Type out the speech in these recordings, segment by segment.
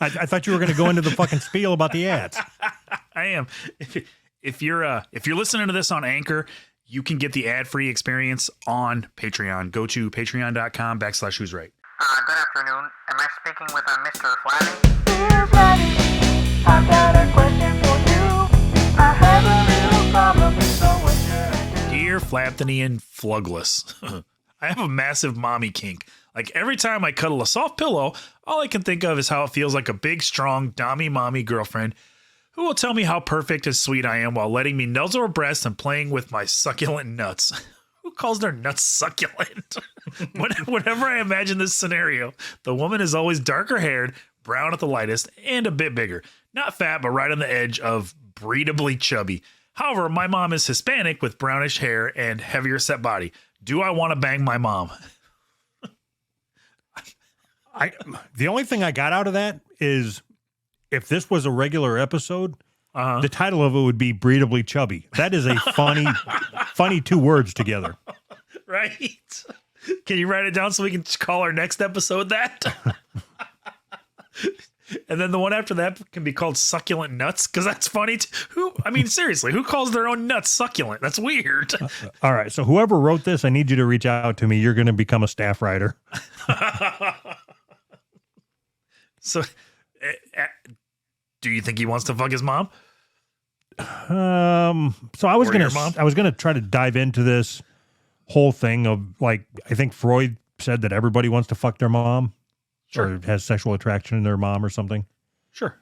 I thought you were going to go into the fucking spiel about the ads. I am. If you're listening to this on Anchor, you can get the ad-free experience on Patreon. Go to patreon.com/who's right. Good afternoon. Am I speaking with Mr. Flabby? Dear Flabby, I've got a question for you. I have a little problem, so what should I do? Dear Flaptonian Flugless, I have a massive mommy kink. Like every time I cuddle a soft pillow, all I can think of is how it feels like a big, strong, dommy mommy girlfriend who will tell me how perfect and sweet I am while letting me nuzzle her breasts and playing with my succulent nuts. Who calls their nuts succulent? Whenever I imagine this scenario, the woman is always darker haired, brown at the lightest, and a bit bigger. Not fat, but right on the edge of breedably chubby. However, my mom is Hispanic with brownish hair and heavier set body. Do I want to bang my mom? The only thing I got out of that is if this was a regular episode, the title of it would be Breedably Chubby. That is a funny two words together. Right? Can you write it down so we can call our next episode that? And then the one after that can be called Succulent Nuts, because that's funny. Seriously, who calls their own nuts succulent? That's weird. All right, so whoever wrote this, I need you to reach out to me. You're going to become a staff writer. So, do you think he wants to fuck his mom? So I was gonna try to dive into this whole thing of like, I think Freud said that everybody wants to fuck their mom, or has sexual attraction in their mom or something. Sure.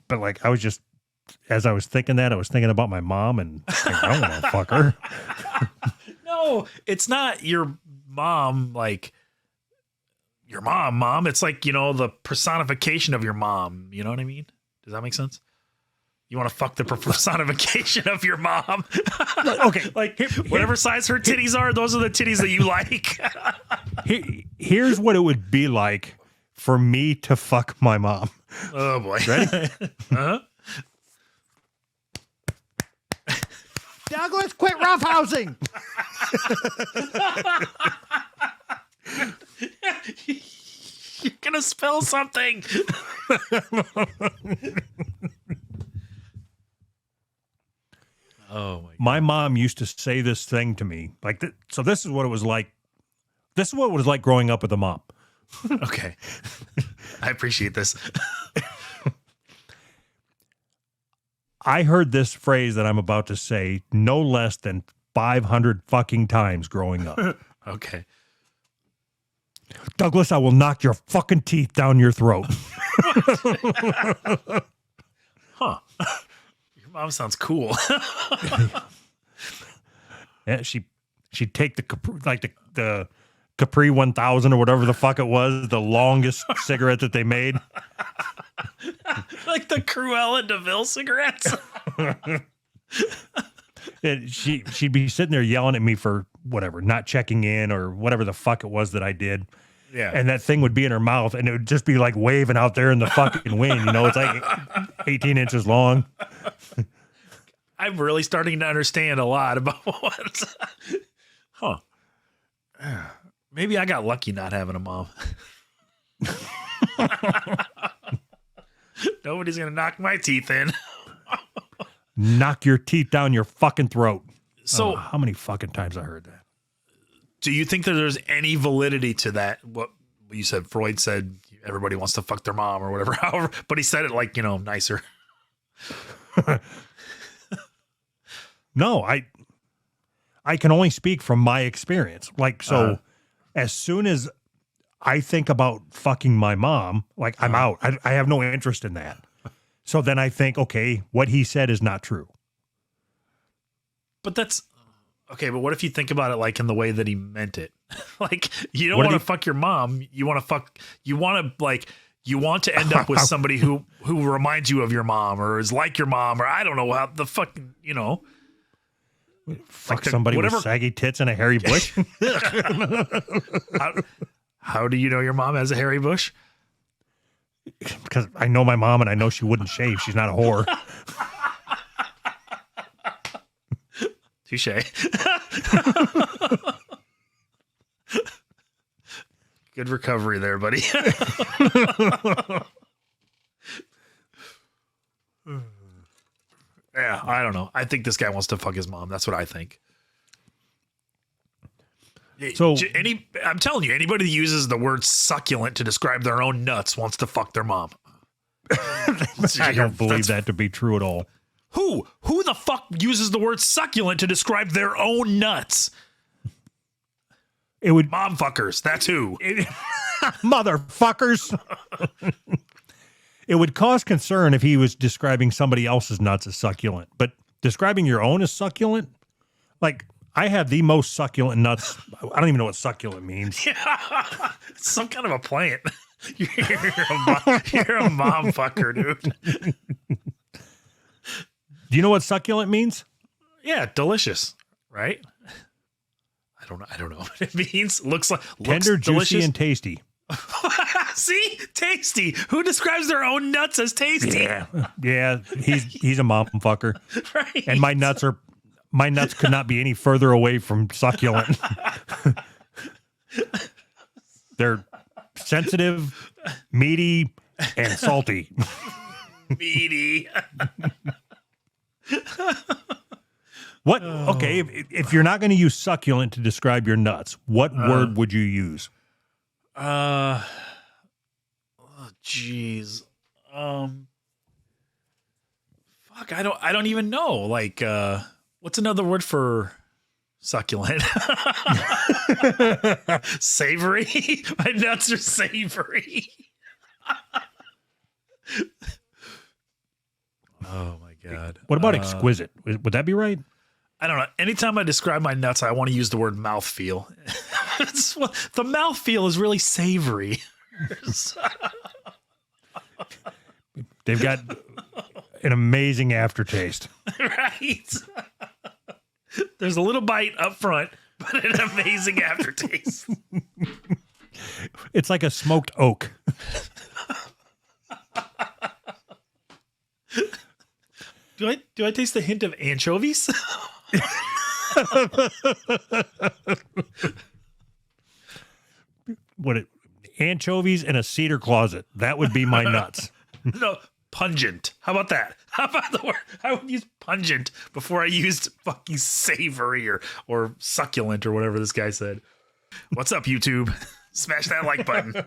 But like, as I was thinking that, I was thinking about my mom, and like, I don't want to fuck her. No, it's not your mom, like your mom. It's like, the personification of your mom. You know what I mean? Does that make sense? You want to fuck the personification of your mom. Okay. Like whatever size her titties are, those are the titties that you like. Here's what it would be like for me to fuck my mom. Oh boy. Ready? Uh-huh. Douglas, quit roughhousing. You're going to spill something. Oh my mom used to say this thing to me, like so this is what it was like. This is what it was like growing up with a mom. Okay. I appreciate this. I heard this phrase that I'm about to say no less than 500 fucking times growing up. Okay. Douglas, I will knock your fucking teeth down your throat. Huh. Mom sounds cool. Yeah, she'd take the Capri 1000 or whatever the fuck it was, the longest cigarette that they made. Like the Cruella DeVille cigarettes. And she'd be sitting there yelling at me for whatever, not checking in or whatever the fuck it was that I did. Yeah. And that thing would be in her mouth and it would just be like waving out there in the fucking wind. It's like 18 inches long. I'm really starting to understand a lot about what. Huh. Maybe I got lucky not having a mom. Nobody's going to knock my teeth in. Knock your teeth down your fucking throat. So how many fucking times I heard that? Do you think that there's any validity to that? What you said, Freud said everybody wants to fuck their mom or whatever, however, but he said it like, nicer. No, I can only speak from my experience. Like, so as soon as I think about fucking my mom, like I'm out. I have no interest in that. So then I think, okay, what he said is not true. But that's okay. But what if you think about it like in the way that he meant it? Like you don't want to fuck your mom. You want to end up with somebody who reminds you of your mom or is like your mom, or I don't know how the fucking, Fuck like somebody with saggy tits and a hairy bush. How do you know your mom has a hairy bush? Because I know my mom and I know she wouldn't shave. She's not a whore. Touche. Good recovery there, buddy. Yeah, I don't know. I think this guy wants to fuck his mom. That's what I think. So I'm telling you, anybody that uses the word succulent to describe their own nuts wants to fuck their mom. I don't believe that to be true at all. Who the fuck uses the word succulent to describe their own nuts? It would Mom fuckers. That's who. motherfuckers. It would cause concern if he was describing somebody else's nuts as succulent, but describing your own as succulent, like I have the most succulent nuts. I don't even know what succulent means. Yeah. It's some kind of a plant. You're a mom fucker, dude. Do you know what succulent means? Yeah, delicious, right? I don't know what it means. Looks Tender, delicious. juicy, and tasty. See? Tasty. Who describes their own nuts as tasty? Yeah, he's a mom fucker. Right. And my nuts could not be any further away from succulent. They're sensitive, meaty, and salty. Meaty. What? Okay, if you're not going to use succulent to describe your nuts, what word would you use? Jeez. Fuck, I don't even know. Like, what's another word for succulent? Savory? My nuts are savory. Oh my God. What about exquisite? Would that be right? I don't know. Anytime I describe my nuts, I want to use the word mouthfeel. The mouthfeel is really savory. They've got an amazing aftertaste. Right. There's a little bite up front, but an amazing aftertaste. It's like a smoked oak. Do I taste the hint of anchovies? Anchovies in a cedar closet. That would be my nuts. No, pungent. How about that? How about the word? I would use pungent before I used fucking savory or succulent or whatever this guy said. What's up, YouTube? Smash that like button.